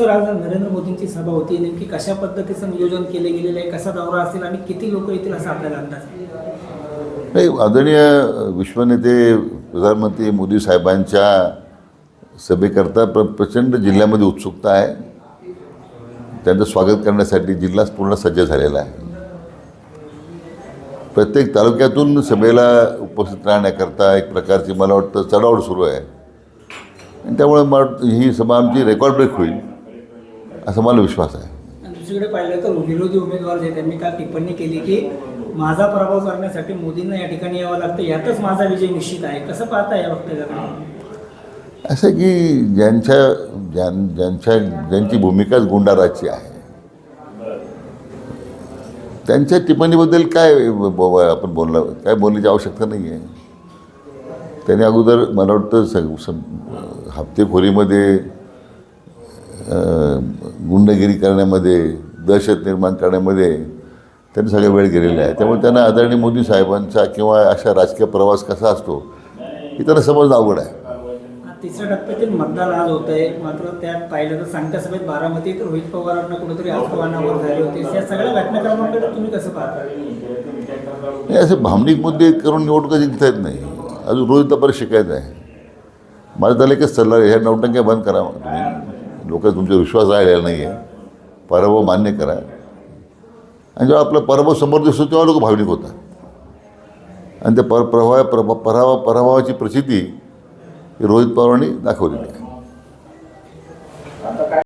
Sir, आज नरेंद्र मोदींची सभा होती, नेमकी कशा पद्धतीचं नियोजन केले गेलेलं आहे, कसा दौरा असेल आणि किती लोक येतील असा आपल्याला अंदाज आहे? नाही, आदरणीय विश्वनेते प्रधानमंत्री मोदी साहेबांच्या सभेकरता प्रचंड जिल्ह्यामध्ये उत्सुकता आहे. त्यांचं स्वागत करण्यासाठी जिल्हा पूर्ण सज्ज झालेला आहे. प्रत्येक तालुक्यातून सभेला उपस्थित राहण्याकरता एक प्रकारची मला वाटतं चढाओढ सुरू आहे. आणि त्यामुळे मला वाटतं ही सभा आमची रेकॉर्ड ब्रेक होईल असा मला विश्वास आहे. आणि दुसरीकडे पाहिलं तर विरोधी उमेदवार जे त्यांनी काल टिप्पणी केली की माझा पराभव करण्यासाठी मोदींना या ठिकाणी यावं लागतं, यातच माझा विजय निश्चित आहे. कसं पाहता या वक्तव्याकडे? असं की ज्यांची भूमिकाच गुंडाराची आहे त्यांच्या टिप्पणीबद्दल काय आपण काय बोलण्याची आवश्यकता नाही आहे. त्याने अगोदर मला वाटतं हप्तेखोरीमध्ये, गुंडगिरी करण्यामध्ये, दहशत निर्माण करण्यामध्ये त्यांनी सगळा वेळ गेलेला आहे. त्यामुळे त्यांना आदरणीय मोदी साहेबांचा किंवा अशा राजकीय प्रवास कसा असतो हे त्यांना समजणं अवघड आहे. तिसऱ्या टप्प्यातील मतदान आज होत आहे, मात्र त्यात पाहिलं तर सांगत्या सभेत बारामतीत रोहित पवारांना कुठेतरी आव्हानावर झाले होते. या सगळ्या घटनाक्रमांकडे तुम्ही कसं पाहता? हे असे भावनिक मुद्दे करून निवडणुका जिंकता येत नाही. अजून रोहितला बरं शिकायचं आहे. माझं त्याला एकच सल्ला आहे, ह्या नौटंक्या बंद करा. तुम्ही लोक तुमचा विश्वास राहिलेला नाही आहे. पराभव मान्य करा. आणि जेव्हा आपला पराभव समोर दिसतो तेव्हा लोक भावनिक होतात. आणि त्या पराभवाची प्रचिती रोहित पवारांनी दाखवलेली आहे.